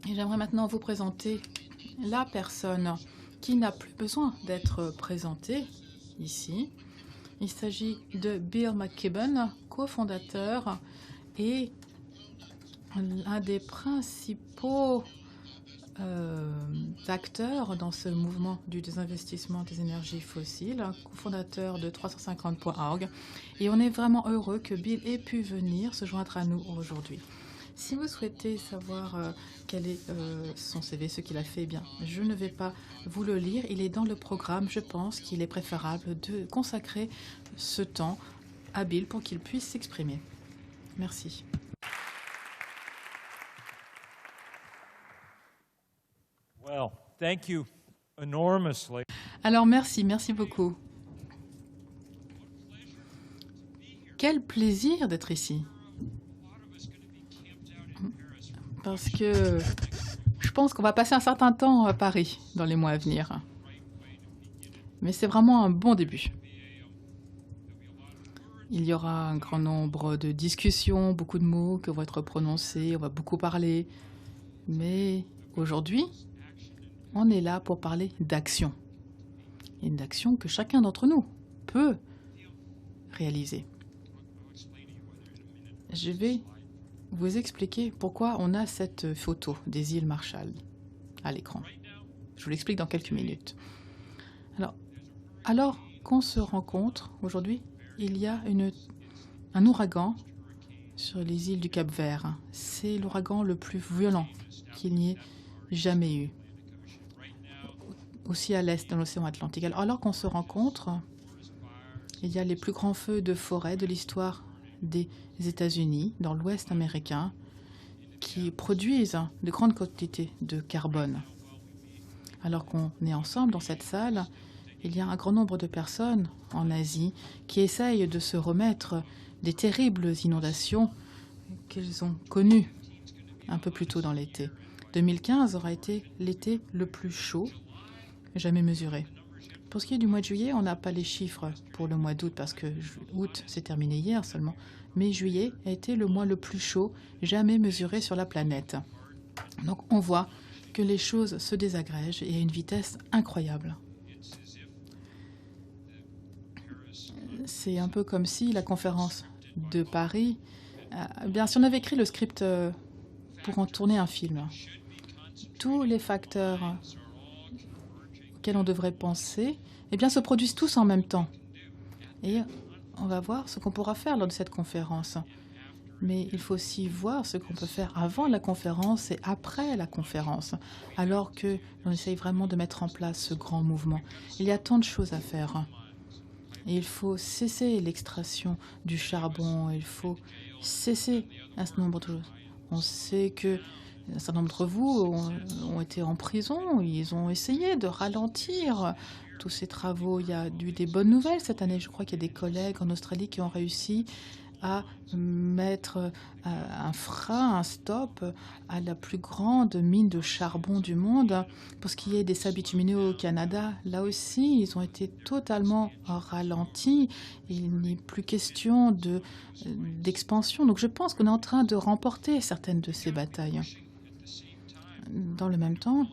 Et j'aimerais maintenant vous présenter la personne qui n'a plus besoin d'être présentée ici. Il s'agit de Bill McKibben, cofondateur et l'un des principaux acteurs dans ce mouvement du désinvestissement des énergies fossiles, cofondateur de 350.org. Et on est vraiment heureux que Bill ait pu venir se joindre à nous aujourd'hui. Si vous souhaitez savoir quel est son CV, ce qu'il a fait, eh bien, je ne vais pas vous le lire. Il est dans le programme. Je pense qu'il est préférable de consacrer ce temps à Bill pour qu'il puisse s'exprimer. Merci. Well, thank you enormously. Alors merci beaucoup. Quel plaisir d'être ici. Parce que je pense qu'on va passer un certain temps à Paris dans les mois à venir. Mais c'est vraiment un bon début. Il y aura un grand nombre de discussions, beaucoup de mots qui vont être prononcés, on va beaucoup parler. Mais aujourd'hui, on est là pour parler d'action. Une action que chacun d'entre nous peut réaliser. Je vais vous expliquer pourquoi on a cette photo des îles Marshall à l'écran. Je vous l'explique dans quelques minutes. Alors qu'on se rencontre aujourd'hui, il y a un ouragan sur les îles du Cap-Vert. C'est l'ouragan le plus violent qu'il n'y ait jamais eu. Aussi à l'est, dans l'océan Atlantique. Alors qu'on se rencontre, il y a les plus grands feux de forêt de l'histoire des États-Unis, dans l'ouest américain, qui produisent de grandes quantités de carbone. Alors qu'on est ensemble dans cette salle, il y a un grand nombre de personnes en Asie qui essayent de se remettre des terribles inondations qu'ils ont connues un peu plus tôt dans l'été. 2015 aura été l'été le plus chaud jamais mesuré. Pour ce qui est du mois de juillet, on n'a pas les chiffres pour le mois d'août parce que août s'est terminé hier seulement. Mais juillet a été le mois le plus chaud jamais mesuré sur la planète. Donc on voit que les choses se désagrègent et à une vitesse incroyable. C'est un peu comme si la conférence de Paris, bien si on avait écrit le script pour en tourner un film, tous les facteurs auxquels on devrait penser, eh bien, se produisent tous en même temps. Et on va voir ce qu'on pourra faire lors de cette conférence. Mais il faut aussi voir ce qu'on peut faire avant la conférence et après la conférence, alors que l'on essaye vraiment de mettre en place ce grand mouvement. Il y a tant de choses à faire. Et il faut cesser l'extraction du charbon, il faut cesser un certain nombre de choses. On sait que un certain nombre d'entre vous ont été en prison, ils ont essayé de ralentir tous ces travaux. Il y a eu des bonnes nouvelles cette année. Je crois qu'il y a des collègues en Australie qui ont réussi à mettre un frein, un stop à la plus grande mine de charbon du monde. Pour ce qui est des sables bitumineux au Canada, là aussi, ils ont été totalement ralentis. Il n'est plus question d'expansion. Donc je pense qu'on est en train de remporter certaines de ces batailles. Dans le même temps,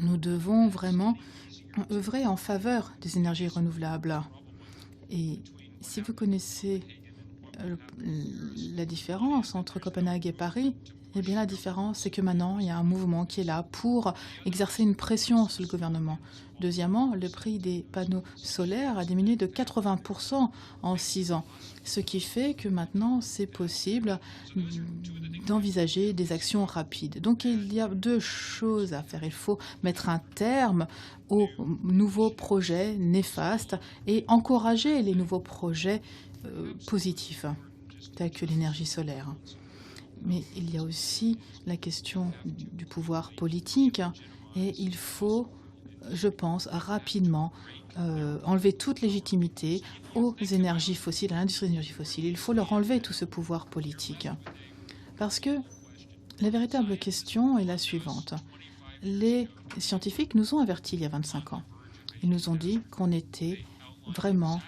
nous devons vraiment œuvrer en faveur des énergies renouvelables. Et si vous connaissez la différence entre Copenhague et Paris, eh bien la différence, c'est que maintenant, il y a un mouvement qui est là pour exercer une pression sur le gouvernement. Deuxièmement, le prix des panneaux solaires a diminué de 80% en 6 ans, ce qui fait que maintenant, c'est possible d'envisager des actions rapides. Donc, il y a deux choses à faire. Il faut mettre un terme aux nouveaux projets néfastes et encourager les nouveaux projets positifs, tels que l'énergie solaire. Mais il y a aussi la question du pouvoir politique et il faut, je pense, rapidement enlever toute légitimité aux énergies fossiles, à l'industrie des énergies fossiles. Il faut leur enlever tout ce pouvoir politique. Parce que la véritable question est la suivante. Les scientifiques nous ont avertis il y a 25 ans. Ils nous ont dit qu'on était vraiment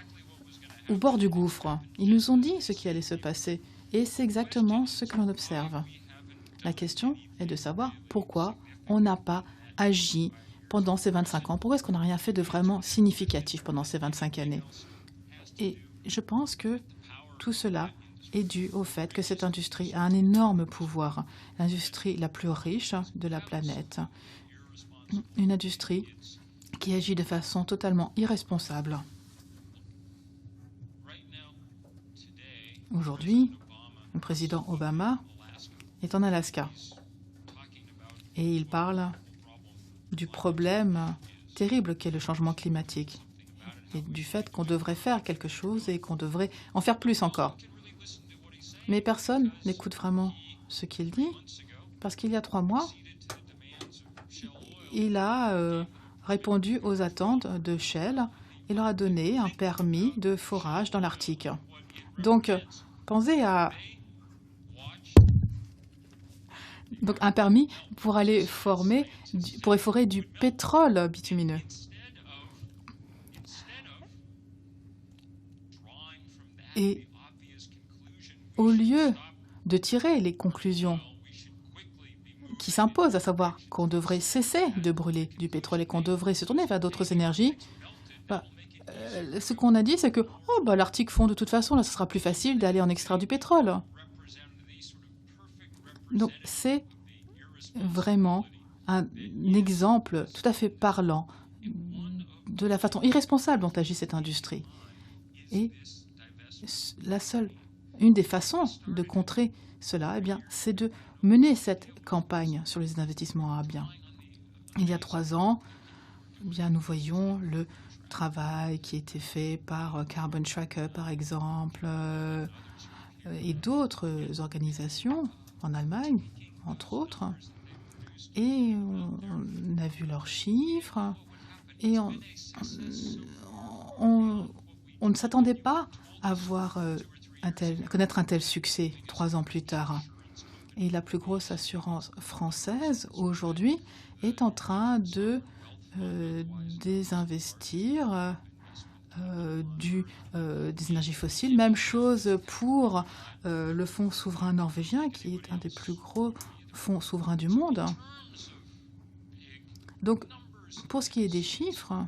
au bord du gouffre. Ils nous ont dit ce qui allait se passer. Et c'est exactement ce que l'on observe. La question est de savoir pourquoi on n'a pas agi pendant ces 25 ans. Pourquoi est-ce qu'on n'a rien fait de vraiment significatif pendant ces 25 années? Et je pense que tout cela est dû au fait que cette industrie a un énorme pouvoir. L'industrie la plus riche de la planète. Une industrie qui agit de façon totalement irresponsable. Aujourd'hui, le président Obama est en Alaska et il parle du problème terrible qu'est le changement climatique et du fait qu'on devrait faire quelque chose et qu'on devrait en faire plus encore. Mais personne n'écoute vraiment ce qu'il dit parce qu'il y a 3 mois, il a répondu aux attentes de Shell et leur a donné un permis de forage dans l'Arctique. Donc, pensez à un permis pour aller pour efforer du pétrole bitumineux. Et au lieu de tirer les conclusions qui s'imposent, à savoir qu'on devrait cesser de brûler du pétrole et qu'on devrait se tourner vers d'autres énergies, ce qu'on a dit, c'est que l'Arctique fond de toute façon, là, ce sera plus facile d'aller en extraire du pétrole. Donc, c'est vraiment un exemple tout à fait parlant de la façon irresponsable dont agit cette industrie. Et une des façons de contrer cela, c'est de mener cette campagne sur les investissements arabiens. Il y a 3 ans, nous voyons le travail qui a été fait par Carbon Tracker, par exemple, et d'autres organisations en Allemagne, entre autres. Et on a vu leurs chiffres et on ne s'attendait pas à connaître un tel succès 3 ans plus tard. Et la plus grosse assurance française, aujourd'hui, est en train de désinvestir des énergies fossiles. Même chose pour le fonds souverain norvégien, qui est un des plus gros fonds souverains du monde. Donc, pour ce qui est des chiffres,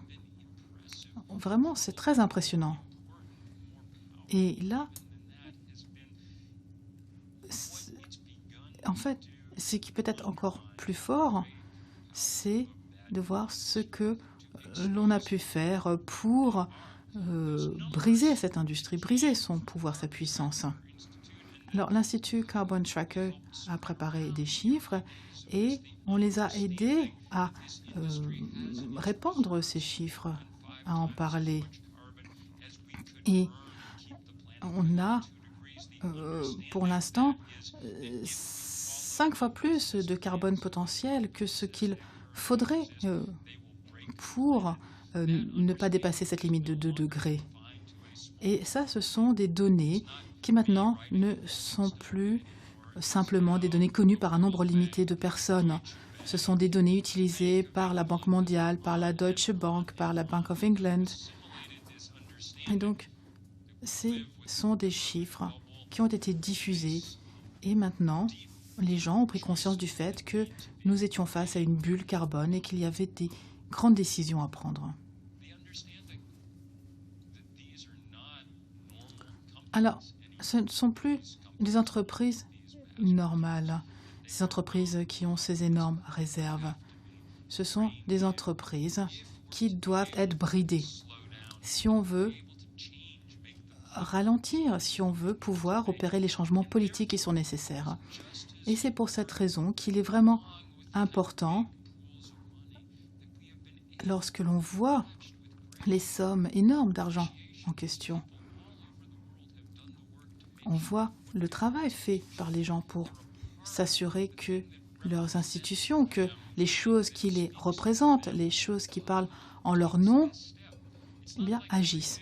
vraiment, c'est très impressionnant. Et là, en fait, ce qui peut être encore plus fort, c'est de voir ce que l'on a pu faire pour briser cette industrie, briser son pouvoir, sa puissance. Alors, l'Institut Carbon Tracker a préparé des chiffres et on les a aidés à répandre ces chiffres, à en parler. Et on a, pour l'instant, 5 fois plus de carbone potentiel que ce qu'il faudrait pour ne pas dépasser cette limite de 2 degrés. Et ça, ce sont des données qui maintenant ne sont plus simplement des données connues par un nombre limité de personnes. Ce sont des données utilisées par la Banque mondiale, par la Deutsche Bank, par la Bank of England. Et donc, ce sont des chiffres qui ont été diffusés. Et maintenant, les gens ont pris conscience du fait que nous étions face à une bulle carbone et qu'il y avait des grandes décisions à prendre. Alors, ce ne sont plus des entreprises normales, ces entreprises qui ont ces énormes réserves. Ce sont des entreprises qui doivent être bridées. Si on veut ralentir, si on veut pouvoir opérer les changements politiques qui sont nécessaires. Et c'est pour cette raison qu'il est vraiment important, lorsque l'on voit les sommes énormes d'argent en question, on voit le travail fait par les gens pour s'assurer que leurs institutions, que les choses qui les représentent, les choses qui parlent en leur nom, agissent.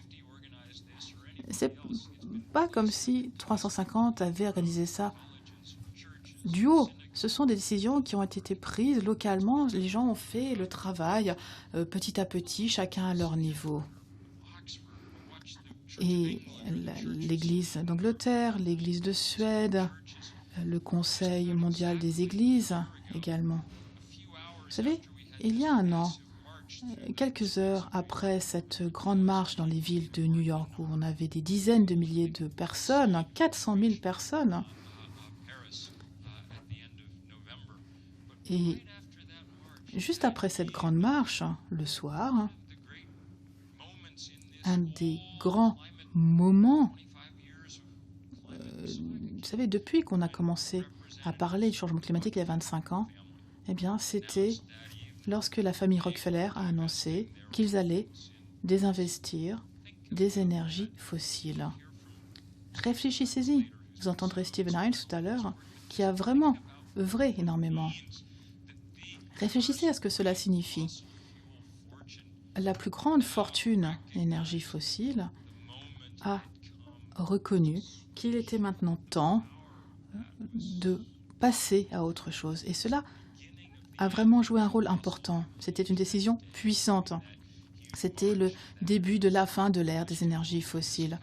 C'est pas comme si 350 avait organisé ça du haut. Ce sont des décisions qui ont été prises localement. Les gens ont fait le travail petit à petit, chacun à leur niveau. Et l'Église d'Angleterre, l'Église de Suède, le Conseil mondial des églises également. Vous savez, il y a un an, quelques heures après cette grande marche dans les villes de New York, où on avait des dizaines de milliers de personnes, 400 000 personnes, et juste après cette grande marche, le soir, un des grands moments, vous savez, depuis qu'on a commencé à parler du changement climatique il y a 25 ans, eh bien, c'était lorsque la famille Rockefeller a annoncé qu'ils allaient désinvestir des énergies fossiles. Réfléchissez-y. Vous entendrez Stephen Hiles tout à l'heure, qui a vraiment œuvré énormément. Réfléchissez à ce que cela signifie. La plus grande fortune d'énergie fossile a reconnu qu'il était maintenant temps de passer à autre chose. Et cela a vraiment joué un rôle important. C'était une décision puissante. C'était le début de la fin de l'ère des énergies fossiles.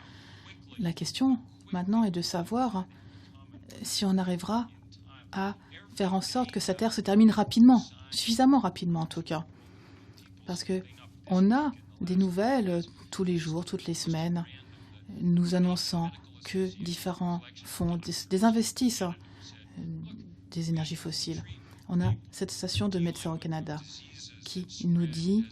La question maintenant est de savoir si on arrivera à faire en sorte que cette ère se termine rapidement, suffisamment rapidement en tout cas. Parce que on a des nouvelles tous les jours, toutes les semaines, nous annonçant que différents fonds désinvestissent des énergies fossiles. On a cette station de Médecins au Canada qui nous dit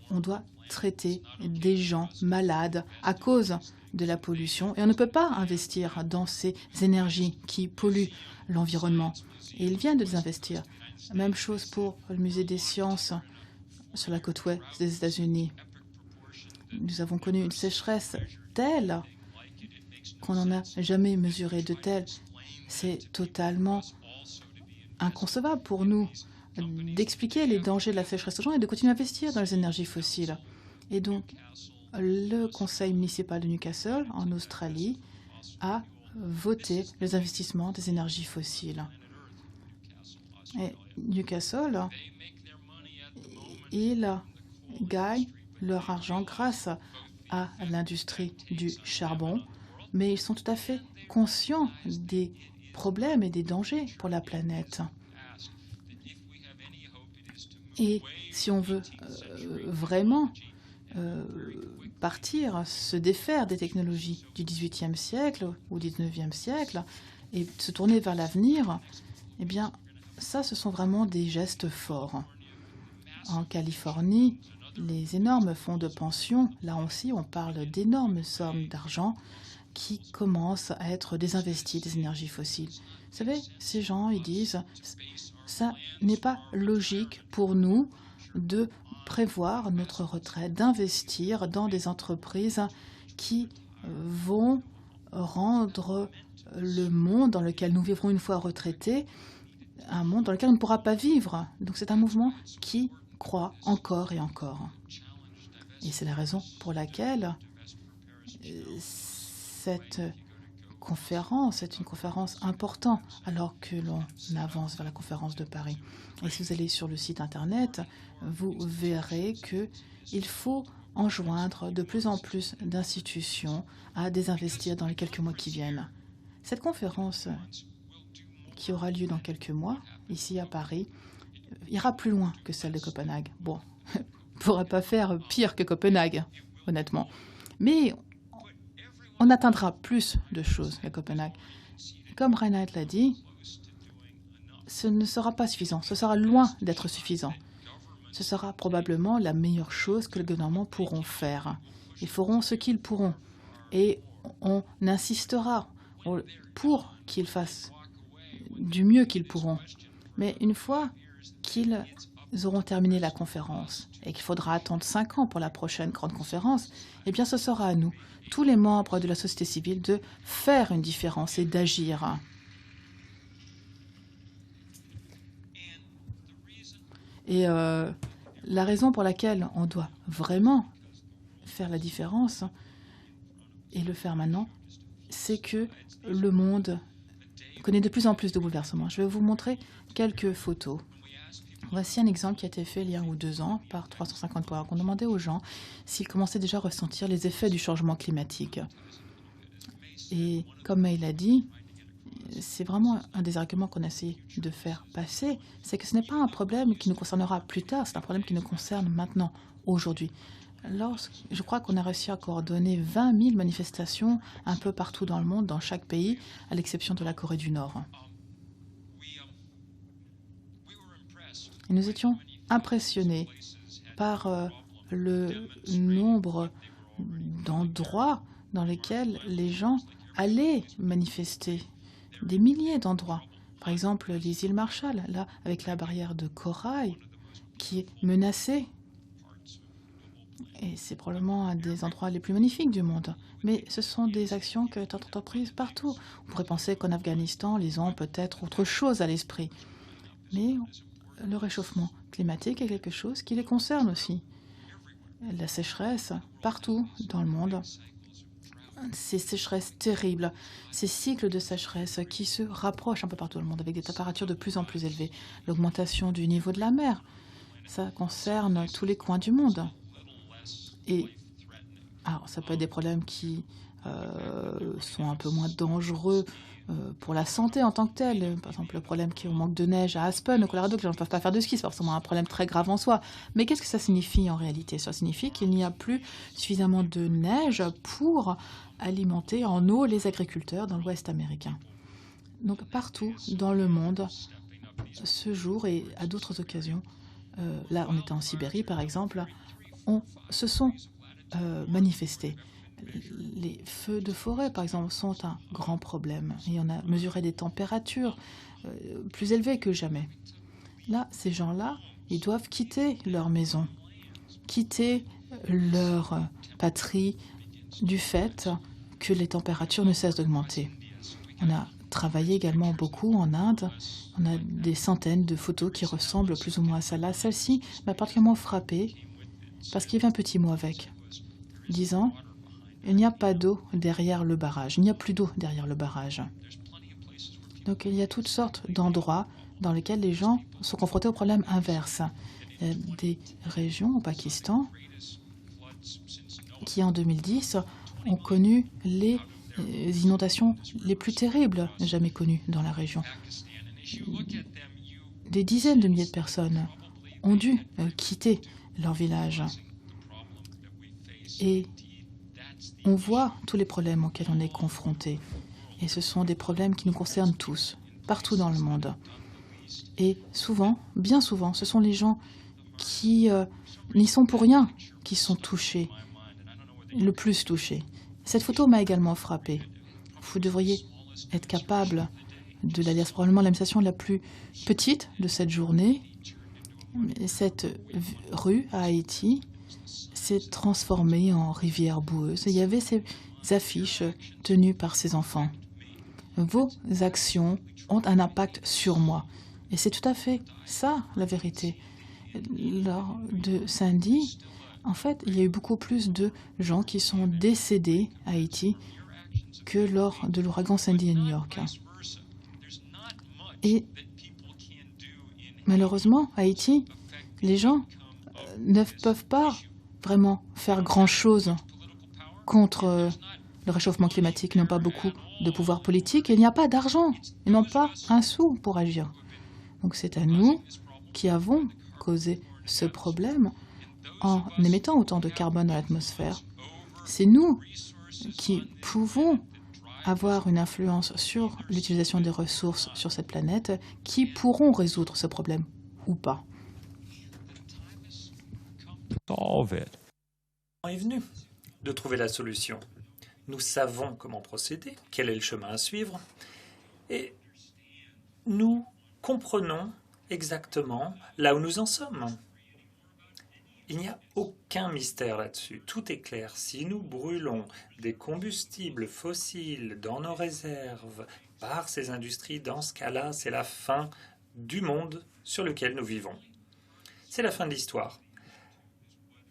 qu'on doit traiter des gens malades à cause de la pollution et on ne peut pas investir dans ces énergies qui polluent l'environnement. Et ils viennent de les investir. Même chose pour le musée des sciences sur la côte ouest des États-Unis. Nous avons connu une sécheresse telle qu'on n'en a jamais mesuré de telle. C'est totalement inconcevable pour nous d'expliquer les dangers de la sécheresse aux gens et de continuer à investir dans les énergies fossiles. Et donc, le conseil municipal de Newcastle, en Australie, a voté les investissements des énergies fossiles. Et Newcastle, ils gagnent leur argent grâce à l'industrie du charbon, mais ils sont tout à fait conscients des problèmes et des dangers pour la planète. Et si on veut vraiment partir, se défaire des technologies du XVIIIe siècle ou XIXe siècle et se tourner vers l'avenir, eh bien, ça, ce sont vraiment des gestes forts. En Californie, les énormes fonds de pension, là aussi, on parle d'énormes sommes d'argent qui commencent à être désinvestis des énergies fossiles. Vous savez, ces gens, ils disent, ça n'est pas logique pour nous de prévoir notre retraite, d'investir dans des entreprises qui vont rendre le monde dans lequel nous vivrons une fois retraités un monde dans lequel on ne pourra pas vivre. Donc c'est un mouvement qui croît encore et encore. Et c'est la raison pour laquelle cette conférence est une conférence importante alors que l'on avance vers la conférence de Paris. Et si vous allez sur le site internet, vous verrez qu'il faut enjoindre de plus en plus d'institutions à désinvestir dans les quelques mois qui viennent. Cette conférence qui aura lieu dans quelques mois, ici à Paris, ira plus loin que celle de Copenhague. Bon, on ne pourra pas faire pire que Copenhague, honnêtement. Mais on atteindra plus de choses qu'à Copenhague. Comme Reinhard l'a dit, ce ne sera pas suffisant. Ce sera loin d'être suffisant. Ce sera probablement la meilleure chose que les gouvernements pourront faire. Ils feront ce qu'ils pourront. Et on insistera pour qu'ils fassent du mieux qu'ils pourront. Mais une fois qu'ils auront terminé la conférence et qu'il faudra attendre 5 ans pour la prochaine grande conférence, eh bien ce sera à nous, tous les membres de la société civile, de faire une différence et d'agir. Et la raison pour laquelle on doit vraiment faire la différence et le faire maintenant, c'est que le monde connaît de plus en plus de bouleversements. Je vais vous montrer quelques photos. Voici un exemple qui a été fait il y a 1 ou 2 ans par 350 Power. On demandait aux gens s'ils commençaient déjà à ressentir les effets du changement climatique. Et comme il a dit, c'est vraiment un des arguments qu'on essaie de faire passer, c'est que ce n'est pas un problème qui nous concernera plus tard, c'est un problème qui nous concerne maintenant, aujourd'hui. Je crois qu'on a réussi à coordonner 20 000 manifestations un peu partout dans le monde, dans chaque pays, à l'exception de la Corée du Nord. Et nous étions impressionnés par le nombre d'endroits dans lesquels les gens allaient manifester. Des milliers d'endroits. Par exemple, les îles Marshall, là, avec la barrière de corail qui est menacée. Et c'est probablement un des endroits les plus magnifiques du monde. Mais ce sont des actions qui ont été entreprises partout. On pourrait penser qu'en Afghanistan, les gens ont peut-être autre chose à l'esprit. Mais le réchauffement climatique est quelque chose qui les concerne aussi. La sécheresse, partout dans le monde. Ces sécheresses terribles, ces cycles de sécheresse qui se rapprochent un peu partout dans le monde avec des températures de plus en plus élevées. L'augmentation du niveau de la mer, ça concerne tous les coins du monde. Et alors, ça peut être des problèmes qui sont un peu moins dangereux pour la santé en tant que telle. Par exemple, le problème qu'il y a au manque de neige à Aspen, au Colorado, que les gens ne peuvent pas faire de ski, c'est forcément un problème très grave en soi. Mais qu'est-ce que ça signifie en réalité? Ça signifie qu'il n'y a plus suffisamment de neige pour alimenter en eau les agriculteurs dans l'Ouest américain. Donc partout dans le monde, ce jour et à d'autres occasions, là on était en Sibérie par exemple, se sont manifestés. Les feux de forêt, par exemple, sont un grand problème. Et on a mesuré des températures plus élevées que jamais. Là, ces gens-là, ils doivent quitter leur maison, quitter leur patrie du fait que les températures ne cessent d'augmenter. On a travaillé également beaucoup en Inde. On a des centaines de photos qui ressemblent plus ou moins à celle-là. Celle-ci m'a particulièrement frappée parce qu'il y avait un petit mot avec, disant « Il n'y a pas d'eau derrière le barrage. Il n'y a plus d'eau derrière le barrage. » Donc il y a toutes sortes d'endroits dans lesquels les gens sont confrontés au problème inverse. Il y a des régions au Pakistan qui, en 2010, ont connu les inondations les plus terribles jamais connues dans la région. Des dizaines de milliers de personnes ont dû quitter leur village. Et on voit tous les problèmes auxquels on est confronté. Et ce sont des problèmes qui nous concernent tous, partout dans le monde. Et souvent, bien souvent, ce sont les gens qui n'y sont pour rien qui sont touchés, le plus touchés. Cette photo m'a également frappée. Vous devriez être capable de la lire. C'est probablement la manifestation la plus petite de cette journée. Cette rue à Haïti s'est transformée en rivière boueuse. Il y avait ces affiches tenues par ces enfants. Vos actions ont un impact sur moi. Et c'est tout à fait ça, la vérité. Lors de Sandy, en fait, il y a eu beaucoup plus de gens qui sont décédés à Haïti que lors de l'ouragan Sandy à New York. Et malheureusement, à Haïti, les gens ne peuvent pas vraiment faire grand-chose contre le réchauffement climatique. Ils n'ont pas beaucoup de pouvoir politique et il n'y a pas d'argent. Ils n'ont pas un sou pour agir. Donc c'est à nous qui avons causé ce problème en émettant autant de carbone dans l'atmosphère. C'est nous qui pouvons avoir une influence sur l'utilisation des ressources sur cette planète, qui pourront résoudre ce problème ou pas. Solve it. Le temps est venu de trouver la solution. Nous savons comment procéder, quel est le chemin à suivre, et nous comprenons exactement là où nous en sommes. Il n'y a aucun mystère là-dessus, tout est clair. Si nous brûlons des combustibles fossiles dans nos réserves par ces industries, dans ce cas-là, c'est la fin du monde sur lequel nous vivons. C'est la fin de l'histoire.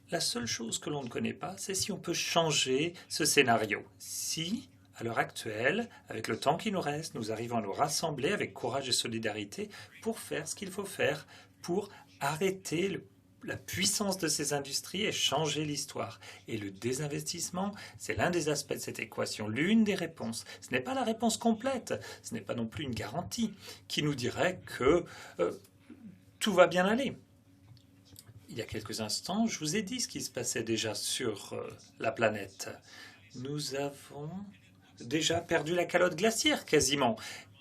La seule chose que l'on ne connaît pas, c'est si on peut changer ce scénario. Si, à l'heure actuelle, avec le temps qui nous reste, nous arrivons à nous rassembler avec courage et solidarité pour faire ce qu'il faut faire, pour arrêter le la puissance de ces industries et changer l'histoire. Et le désinvestissement, c'est l'un des aspects de cette équation, l'une des réponses. Ce n'est pas la réponse complète, ce n'est pas non plus une garantie qui nous dirait que tout va bien aller. Il y a quelques instants, je vous ai dit ce qui se passait déjà sur la planète. Nous avons déjà perdu la calotte glaciaire quasiment.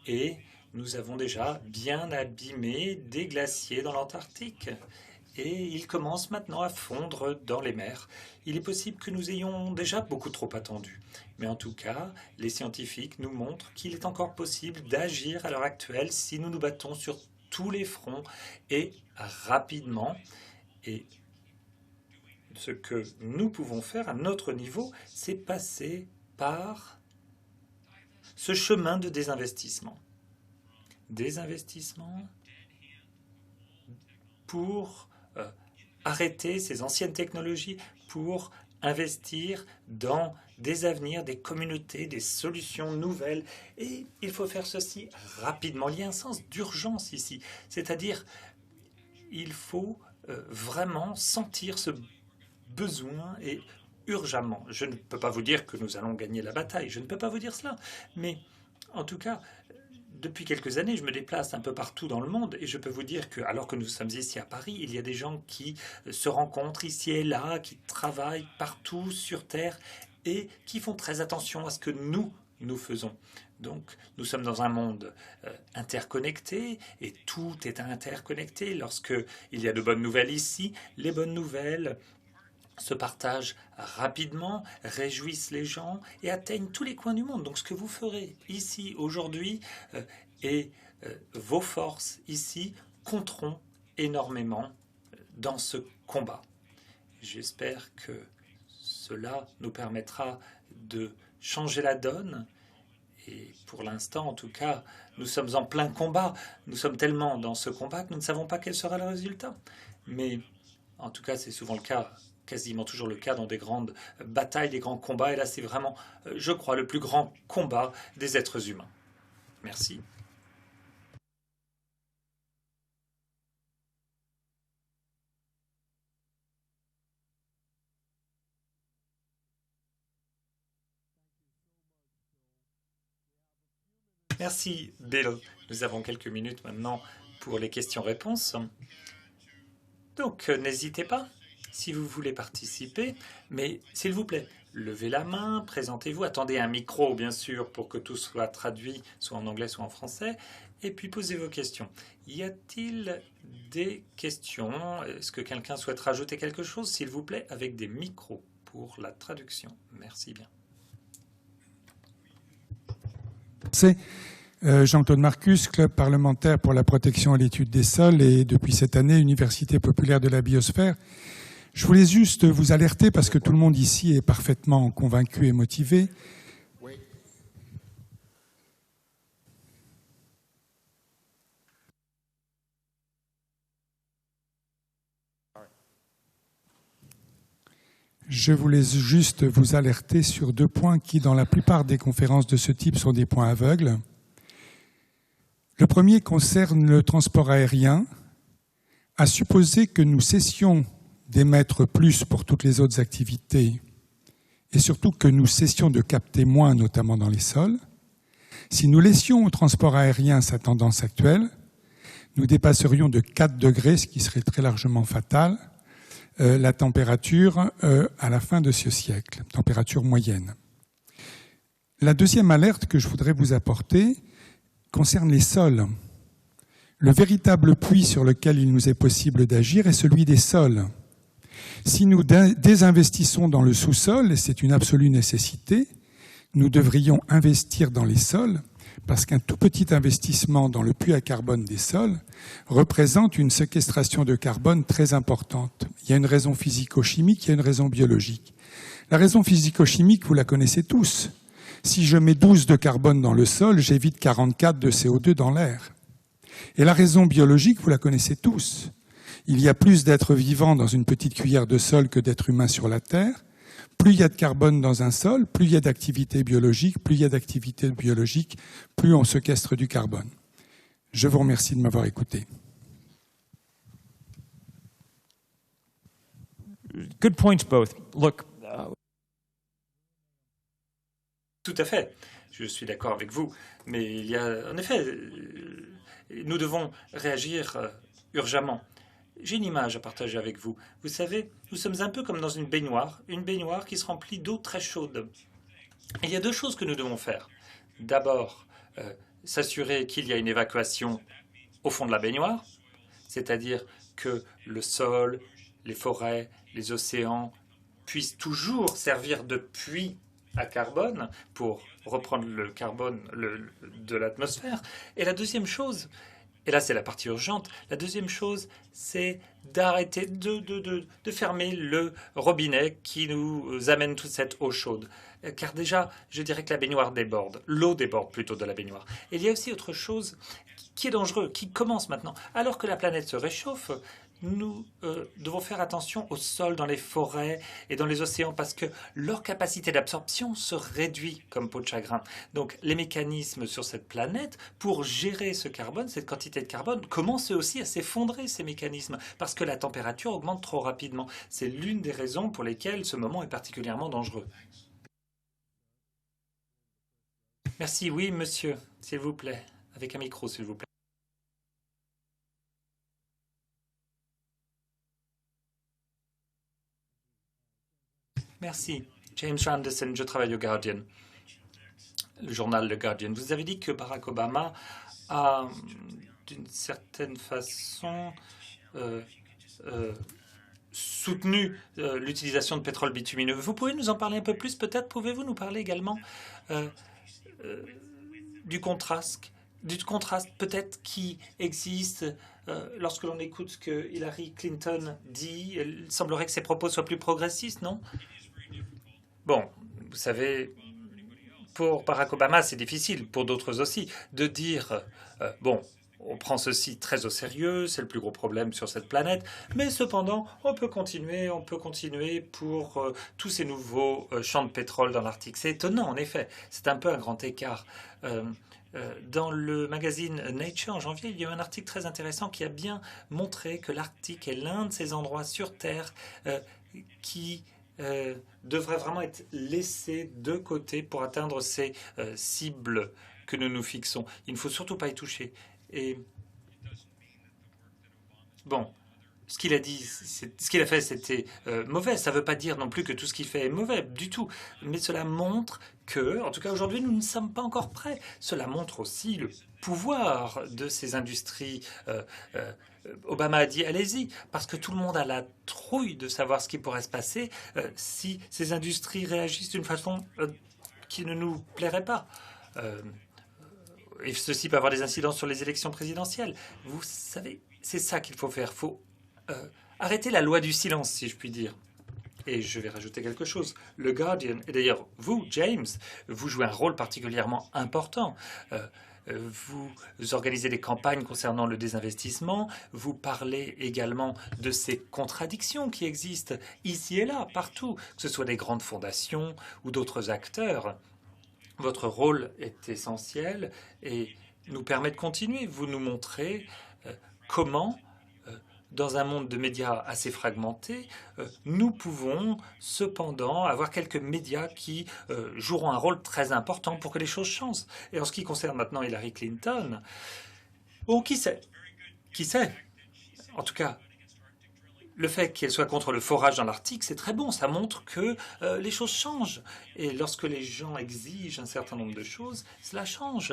Et nous avons déjà bien abîmé des glaciers dans l'Antarctique. Et ils commencent maintenant à fondre dans les mers. Il est possible que nous ayons déjà beaucoup trop attendu. Mais en tout cas, les scientifiques nous montrent qu'il est encore possible d'agir à l'heure actuelle si nous nous battons sur tous les fronts et rapidement. Et ce que nous pouvons faire à notre niveau, c'est passer par ce chemin de désinvestissement. Désinvestissement pour arrêter ces anciennes technologies, pour investir dans des avenirs, des communautés, des solutions nouvelles. Et il faut faire ceci rapidement. Il y a un sens d'urgence ici. C'est-à-dire, il faut vraiment sentir ce besoin et urgemment. Je ne peux pas vous dire que nous allons gagner la bataille. Je ne peux pas vous dire cela. Mais en tout cas, depuis quelques années, je me déplace un peu partout dans le monde et je peux vous dire que, alors que nous sommes ici à Paris, il y a des gens qui se rencontrent ici et là, qui travaillent partout sur Terre et qui font très attention à ce que nous faisons. Donc, nous sommes dans un monde interconnecté et tout est interconnecté. Lorsque il y a de bonnes nouvelles ici, les bonnes nouvelles se partagent rapidement, réjouissent les gens et atteignent tous les coins du monde. Donc ce que vous ferez ici aujourd'hui et vos forces ici compteront énormément dans ce combat. J'espère que cela nous permettra de changer la donne. Et pour l'instant, en tout cas, nous sommes en plein combat. Nous sommes tellement dans ce combat que nous ne savons pas quel sera le résultat. Mais en tout cas, c'est souvent le cas, quasiment toujours le cas dans des grandes batailles, des grands combats. Et là, c'est vraiment, je crois, le plus grand combat des êtres humains. Merci. Merci, Bill. Nous avons quelques minutes maintenant pour les questions-réponses. Donc, n'hésitez pas si vous voulez participer, mais s'il vous plaît, levez la main, présentez-vous, attendez un micro, bien sûr, pour que tout soit traduit, soit en anglais, soit en français, et puis posez vos questions. Y a-t-il des questions? Est-ce que quelqu'un souhaite rajouter quelque chose, s'il vous plaît, avec des micros pour la traduction? Merci bien. C'est Jean-Claude Marcus, club parlementaire pour la protection et l'étude des sols et depuis cette année, Université populaire de la biosphère. Je voulais juste vous alerter parce que tout le monde ici est parfaitement convaincu et motivé. Je voulais juste vous alerter sur 2 points qui, dans la plupart des conférences de ce type, sont des points aveugles. Le premier concerne le transport aérien. À supposer que nous cessions d'émettre plus pour toutes les autres activités et surtout que nous cessions de capter moins, notamment dans les sols, si nous laissions au transport aérien sa tendance actuelle, nous dépasserions de 4 degrés, ce qui serait très largement fatal, la température à la fin de ce siècle, température moyenne. La deuxième alerte que je voudrais vous apporter concerne les sols. Le véritable puits sur lequel il nous est possible d'agir est celui des sols. Si nous désinvestissons dans le sous-sol, et c'est une absolue nécessité, nous devrions investir dans les sols parce qu'un tout petit investissement dans le puits à carbone des sols représente une séquestration de carbone très importante. Il y a une raison physico-chimique, il y a une raison biologique. La raison physico-chimique, vous la connaissez tous. Si je mets 12 de carbone dans le sol, j'évite 44 de CO2 dans l'air. Et la raison biologique, vous la connaissez tous. Il y a plus d'êtres vivants dans une petite cuillère de sol que d'êtres humains sur la Terre. Plus il y a de carbone dans un sol, plus il y a d'activité biologique, plus il y a d'activité biologique, plus on séquestre du carbone. Je vous remercie de m'avoir écouté. Good points both. Look, Tout à fait. Je suis d'accord avec vous. Mais il y a, en effet, nous devons réagir urgemment. J'ai une image à partager avec vous. Vous savez, nous sommes un peu comme dans une baignoire qui se remplit d'eau très chaude. Et il y a deux choses que nous devons faire. D'abord, s'assurer qu'il y a une évacuation au fond de la baignoire, c'est-à-dire que le sol, les forêts, les océans puissent toujours servir de puits à carbone pour reprendre le carbone de l'atmosphère. Et la deuxième chose, et là c'est la partie urgente, la deuxième chose, c'est d'arrêter de fermer le robinet qui nous amène toute cette eau chaude. Car déjà, je dirais que la baignoire déborde, l'eau déborde plutôt de la baignoire. Et il y a aussi autre chose qui est dangereux, qui commence maintenant. Alors que la planète se réchauffe, nous devons faire attention aux sols dans les forêts et dans les océans parce que leur capacité d'absorption se réduit comme peau de chagrin. Donc les mécanismes sur cette planète pour gérer ce carbone, cette quantité de carbone, commencent aussi à s'effondrer ces mécanismes parce que la température augmente trop rapidement. C'est l'une des raisons pour lesquelles ce moment est particulièrement dangereux. Merci, oui monsieur, s'il vous plaît, avec un micro s'il vous plaît. Merci. James Anderson, je travaille au Guardian, le journal The Guardian. Vous avez dit que Barack Obama a, d'une certaine façon, soutenu l'utilisation de pétrole bitumineux. Vous pouvez nous en parler un peu plus, peut-être? Pouvez-vous nous parler également du contraste peut-être qui existe lorsque l'on écoute ce que Hillary Clinton dit? Il semblerait que ses propos soient plus progressistes, non? Bon, vous savez, pour Barack Obama, c'est difficile, pour d'autres aussi, de dire bon, on prend ceci très au sérieux, c'est le plus gros problème sur cette planète, mais cependant, on peut continuer pour tous ces nouveaux champs de pétrole dans l'Arctique. C'est étonnant, en effet, c'est un peu un grand écart. Dans le magazine Nature, en janvier, il y a eu un article très intéressant qui a bien montré que l'Arctique est l'un de ces endroits sur Terre qui devrait vraiment être laissé de côté pour atteindre ces cibles que nous nous fixons. Il ne faut surtout pas y toucher. Et bon, ce qu'il a dit, ce qu'il a fait, c'était mauvais. Ça ne veut pas dire non plus que tout ce qu'il fait est mauvais du tout. Mais cela montre que, en tout cas aujourd'hui, nous ne sommes pas encore prêts. Cela montre aussi le pouvoir de ces industries. Obama a dit allez-y, parce que tout le monde a la trouille de savoir ce qui pourrait se passer si ces industries réagissent d'une façon qui ne nous plairait pas. Et ceci peut avoir des incidences sur les élections présidentielles. Vous savez, c'est ça qu'il faut faire. Il faut arrêter la loi du silence, si je puis dire. Et je vais rajouter quelque chose. Le Guardian, et d'ailleurs vous, James, vous jouez un rôle particulièrement important. Vous organisez des campagnes concernant le désinvestissement. Vous parlez également de ces contradictions qui existent ici et là, partout, que ce soit des grandes fondations ou d'autres acteurs. Votre rôle est essentiel et nous permet de continuer. Vous nous montrez comment, dans un monde de médias assez fragmentés, nous pouvons cependant avoir quelques médias qui joueront un rôle très important pour que les choses changent. Et en ce qui concerne maintenant Hillary Clinton, bon, qui sait? Qui sait? En tout cas, le fait qu'elle soit contre le forage dans l'Arctique, c'est très bon. Ça montre que les choses changent. Et lorsque les gens exigent un certain nombre de choses, cela change.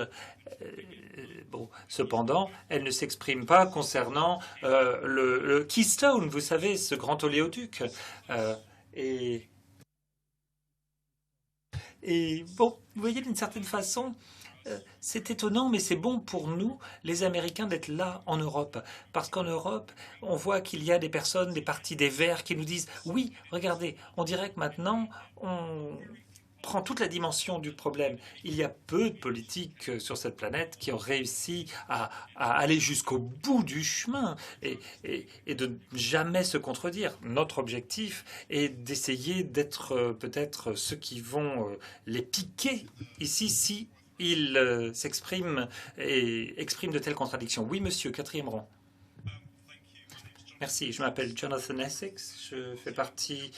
Bon, cependant, elle ne s'exprime pas concernant le Keystone, vous savez, ce grand oléoduc. Et bon, vous voyez, d'une certaine façon, c'est étonnant, mais c'est bon pour nous, les Américains, d'être là en Europe. Parce qu'en Europe, on voit qu'il y a des personnes, des partis des Verts qui nous disent « Oui, regardez, on dirait que maintenant, on prend toute la dimension du problème. Il y a peu de politiques sur cette planète qui ont réussi à aller jusqu'au bout du chemin et de jamais se contredire. Notre objectif est d'essayer d'être peut-être ceux qui vont les piquer ici si ils s'expriment et expriment de telles contradictions. Oui, monsieur, quatrième rang. Merci, je m'appelle Jonathan Essex, je fais partie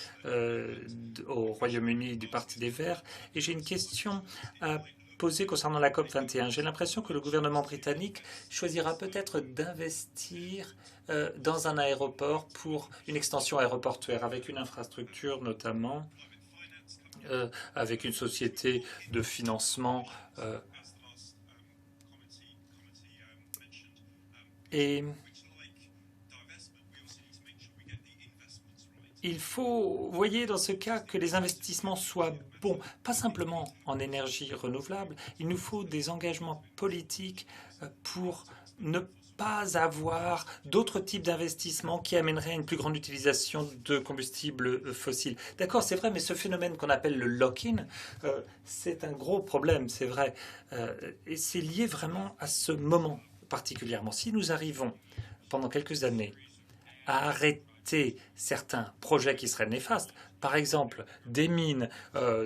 au Royaume-Uni du Parti des Verts et j'ai une question à poser concernant la COP 21. J'ai l'impression que le gouvernement britannique choisira peut-être d'investir dans un aéroport pour une extension aéroportuaire avec une infrastructure notamment, avec une société de financement et il faut, vous voyez, dans ce cas, que les investissements soient bons, pas simplement en énergie renouvelable. Il nous faut des engagements politiques pour ne pas avoir d'autres types d'investissements qui amèneraient à une plus grande utilisation de combustibles fossiles. D'accord, c'est vrai, mais ce phénomène qu'on appelle le lock-in, c'est un gros problème, c'est vrai. Et c'est lié vraiment à ce moment particulièrement. Si nous arrivons, pendant quelques années, à arrêter certains projets qui seraient néfastes, par exemple des mines,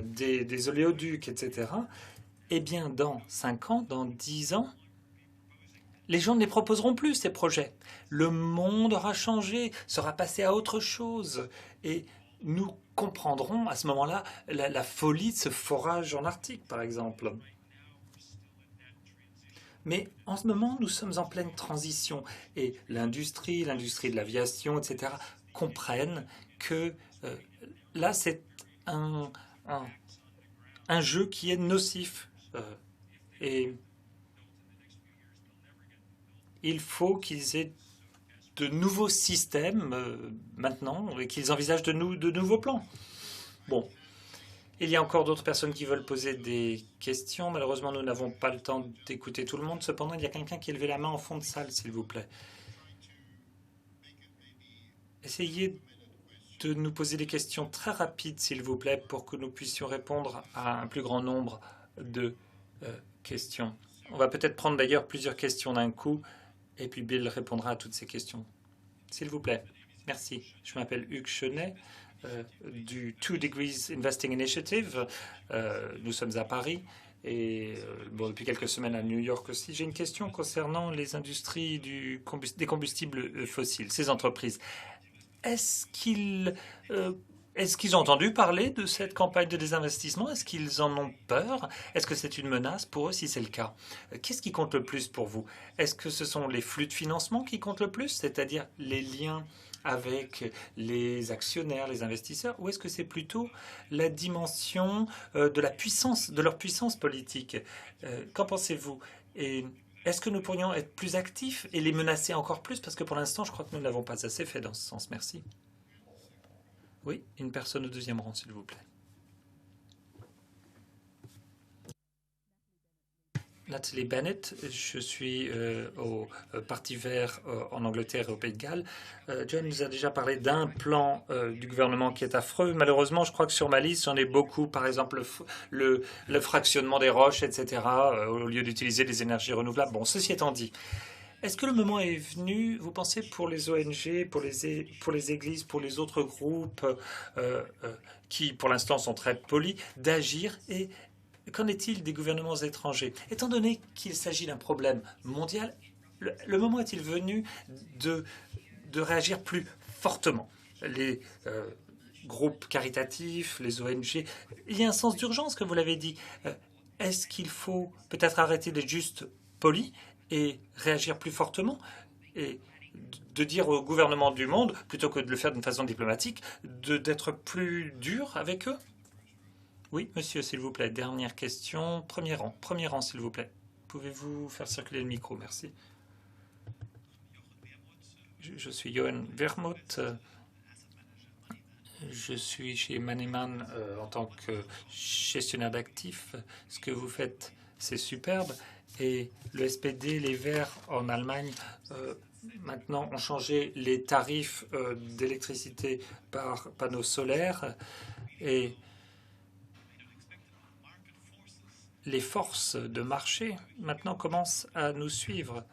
des oléoducs, etc., eh bien dans 5 ans, dans 10 ans, les gens ne les proposeront plus, ces projets. Le monde aura changé, sera passé à autre chose. Et nous comprendrons à ce moment-là la folie de ce forage en Arctique, par exemple. Mais en ce moment, nous sommes en pleine transition et l'industrie de l'aviation, etc., comprennent que là, c'est un jeu qui est nocif. Et il faut qu'ils aient de nouveaux systèmes maintenant et qu'ils envisagent de nouveaux plans. Bon. Il y a encore d'autres personnes qui veulent poser des questions. Malheureusement, nous n'avons pas le temps d'écouter tout le monde. Cependant, il y a quelqu'un qui a levé la main en fond de salle, s'il vous plaît. Essayez de nous poser des questions très rapides, s'il vous plaît, pour que nous puissions répondre à un plus grand nombre de questions. On va peut-être prendre d'ailleurs plusieurs questions d'un coup, et puis Bill répondra à toutes ces questions. S'il vous plaît. Merci. Je m'appelle Hugues Chenet. Du 2 Degrees Investing Initiative. Nous sommes à Paris et depuis quelques semaines à New York aussi. J'ai une question concernant les industries des combustibles fossiles, ces entreprises. Est-ce qu'ils ont entendu parler de cette campagne de désinvestissement? Est-ce qu'ils en ont peur? Est-ce que c'est une menace pour eux si c'est le cas? Qu'est-ce qui compte le plus pour vous? Est-ce que ce sont les flux de financement qui comptent le plus, c'est-à-dire les liens avec les actionnaires, les investisseurs, ou est-ce que c'est plutôt la dimension de leur puissance politique? Qu'en pensez-vous? Et est-ce que nous pourrions être plus actifs et les menacer encore plus? Parce que pour l'instant, je crois que nous n'avons pas assez fait dans ce sens. Merci. Oui, une personne au deuxième rang, s'il vous plaît. Nathalie Bennett, je suis au Parti vert en Angleterre et au Pays de Galles. John nous a déjà parlé d'un plan du gouvernement qui est affreux. Malheureusement, je crois que sur ma liste, j'en ai beaucoup. Par exemple, le fractionnement des roches, etc., au lieu d'utiliser des énergies renouvelables. Bon, ceci étant dit, est-ce que le moment est venu, vous pensez, pour les ONG, pour les églises, pour les autres groupes qui, pour l'instant, sont très polis, d'agir? Et qu'en est-il des gouvernements étrangers? Étant donné qu'il s'agit d'un problème mondial, le moment est-il venu de réagir plus fortement? Les groupes caritatifs, les ONG, il y a un sens d'urgence, comme vous l'avez dit. Est-ce qu'il faut peut-être arrêter d'être juste poli et réagir plus fortement et de dire au gouvernement du monde, plutôt que de le faire d'une façon diplomatique, d'être plus dur avec eux? Oui, monsieur, s'il vous plaît. Dernière question. Premier rang, s'il vous plaît. Pouvez-vous faire circuler le micro? Merci. Je suis Johan Vermouth. Je suis chez Moneyman en tant que gestionnaire d'actifs. Ce que vous faites, c'est superbe. Et le SPD, les Verts en Allemagne, maintenant ont changé les tarifs d'électricité par panneaux solaires. Et les forces de marché maintenant commencent à nous suivre.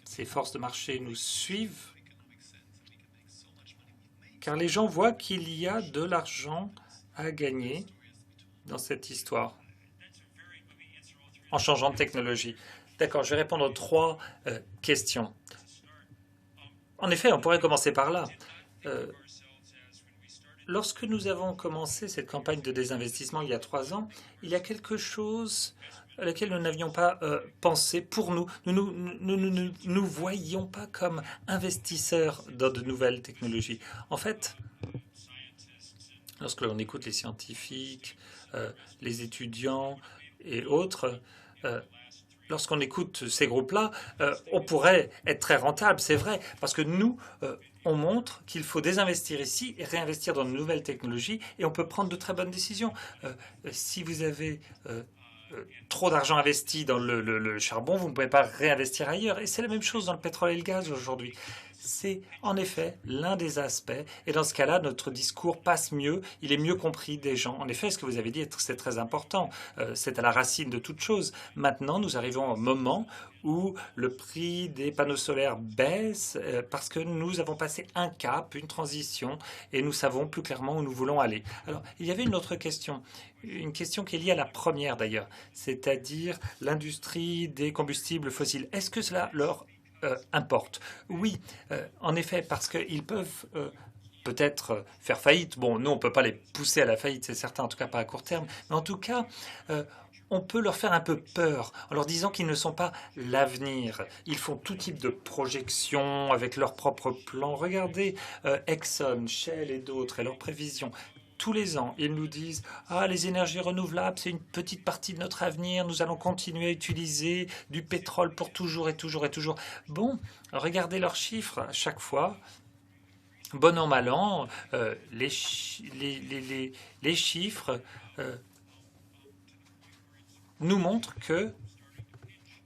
Ces forces de marché nous suivent car les gens voient qu'il y a de l'argent à gagner dans cette histoire en changeant de technologie. D'accord, je vais répondre aux 3 questions. En effet, on pourrait commencer par là. Lorsque nous avons commencé cette campagne de désinvestissement il y a 3 ans, il y a quelque chose à laquelle nous n'avions pas pensé pour nous. Nous ne nous voyions pas comme investisseurs dans de nouvelles technologies. En fait, lorsque l'on écoute les scientifiques, les étudiants et autres, lorsqu'on écoute ces groupes-là, on pourrait être très rentable, c'est vrai, parce que nous, on montre qu'il faut désinvestir ici et réinvestir dans de nouvelles technologies, et on peut prendre de très bonnes décisions. Si vous avez trop d'argent investi dans le charbon, vous ne pouvez pas réinvestir ailleurs. Et c'est la même chose dans le pétrole et le gaz aujourd'hui. C'est en effet l'un des aspects. Et dans ce cas-là, notre discours passe mieux, il est mieux compris des gens. En effet, ce que vous avez dit, c'est très important. C'est à la racine de toute chose. Maintenant, nous arrivons au moment où le prix des panneaux solaires baisse parce que nous avons passé un cap, une transition, et nous savons plus clairement où nous voulons aller. Alors, il y avait une autre question, une question qui est liée à la première d'ailleurs, c'est-à-dire l'industrie des combustibles fossiles. Est-ce que cela leur importe? Oui, en effet, parce qu'ils peuvent peut-être faire faillite. Bon, nous, on ne peut pas les pousser à la faillite, c'est certain, en tout cas pas à court terme. Mais en tout cas, on peut leur faire un peu peur en leur disant qu'ils ne sont pas l'avenir. Ils font tout type de projections avec leurs propres plans. Regardez Exxon, Shell et d'autres et leurs prévisions. Tous les ans, ils nous disent « Ah, les énergies renouvelables, c'est une petite partie de notre avenir. Nous allons continuer à utiliser du pétrole pour toujours et toujours et toujours. » Bon, regardez leurs chiffres à chaque fois. Bon an, mal an, les chiffres nous montrent que,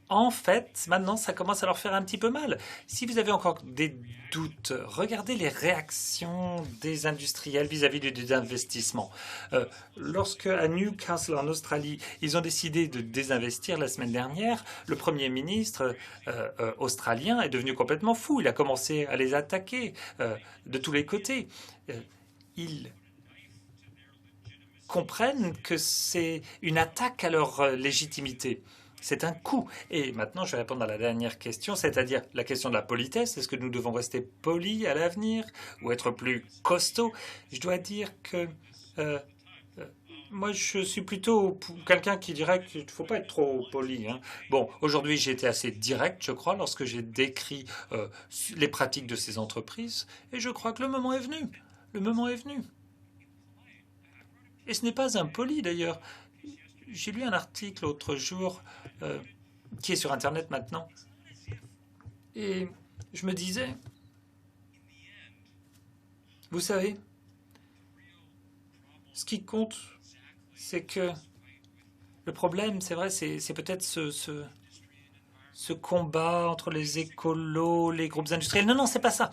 en fait, maintenant, ça commence à leur faire un petit peu mal. Si vous avez encore des doutes, regardez les réactions des industriels vis-à-vis du désinvestissement. Lorsque, à Newcastle, en Australie, ils ont décidé de désinvestir la semaine dernière, le Premier ministre australien est devenu complètement fou. Il a commencé à les attaquer de tous les côtés. Ils comprennent que c'est une attaque à leur légitimité. C'est un coup. Et maintenant, je vais répondre à la dernière question, c'est-à-dire la question de la politesse. Est-ce que nous devons rester polis à l'avenir ou être plus costauds? Je dois dire que moi, je suis plutôt quelqu'un qui dirait qu'il ne faut pas être trop poli. Hein. Bon, aujourd'hui, j'ai été assez direct, je crois, lorsque j'ai décrit les pratiques de ces entreprises. Et je crois que le moment est venu. Le moment est venu. Et ce n'est pas impoli, d'ailleurs. J'ai lu un article l'autre jour qui est sur Internet maintenant. Et je me disais, vous savez, ce qui compte, c'est que le problème, c'est vrai, c'est peut-être ce combat entre les écolos, les groupes industriels. Non, non, c'est pas ça.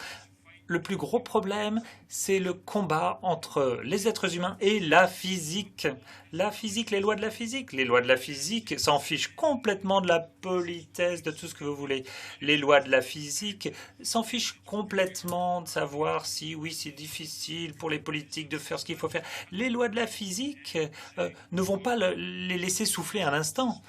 Le plus gros problème, c'est le combat entre les êtres humains et la physique. La physique, les lois de la physique. Les lois de la physique s'en fichent complètement de la politesse, de tout ce que vous voulez. Les lois de la physique s'en fichent complètement de savoir si, oui, c'est difficile pour les politiques de faire ce qu'il faut faire. Les lois de la physique ne vont pas les laisser souffler un instant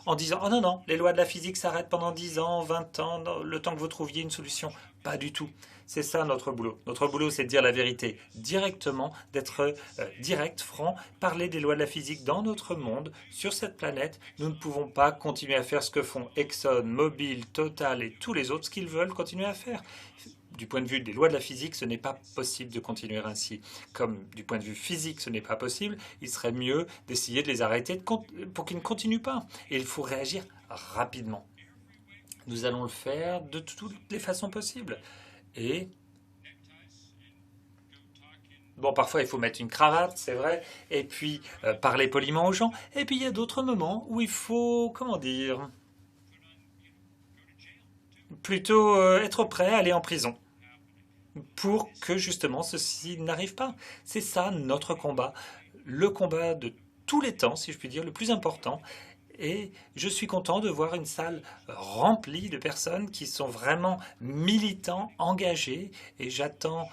en disant « Oh non, non, les lois de la physique s'arrêtent pendant 10 ans, 20 ans, le temps que vous trouviez une solution. » Pas du tout. C'est ça notre boulot. Notre boulot, c'est de dire la vérité directement, d'être direct, franc, parler des lois de la physique dans notre monde, sur cette planète. Nous ne pouvons pas continuer à faire ce que font Exxon, Mobil, Total et tous les autres, ce qu'ils veulent continuer à faire. Du point de vue des lois de la physique, ce n'est pas possible de continuer ainsi. Comme du point de vue physique, ce n'est pas possible, il serait mieux d'essayer de les arrêter pour qu'ils ne continuent pas. Et il faut réagir rapidement. Nous allons le faire de toutes les façons possibles. Et bon, parfois il faut mettre une cravate, c'est vrai, et puis parler poliment aux gens. Et puis il y a d'autres moments où il faut, comment dire, plutôt être prêt à aller en prison pour que justement ceci n'arrive pas. C'est ça notre combat, le combat de tous les temps, si je puis dire, le plus important. Et je suis content de voir une salle remplie de personnes qui sont vraiment militants, engagés. Et j'attends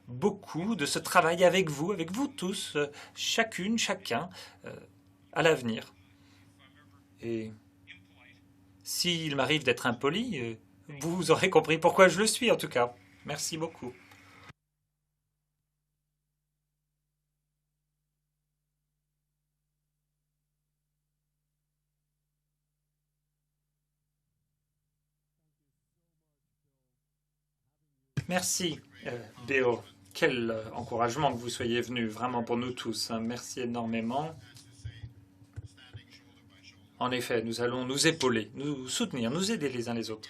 beaucoup de ce travail avec vous tous, chacune, chacun, à l'avenir. Et s'il m'arrive d'être impoli, Vous aurez compris pourquoi je le suis, en tout cas. Merci beaucoup. Merci, Bill. Quel encouragement que vous soyez venu, vraiment pour nous tous. Hein. Merci énormément. En effet, nous allons nous épauler, nous soutenir, nous aider les uns les autres.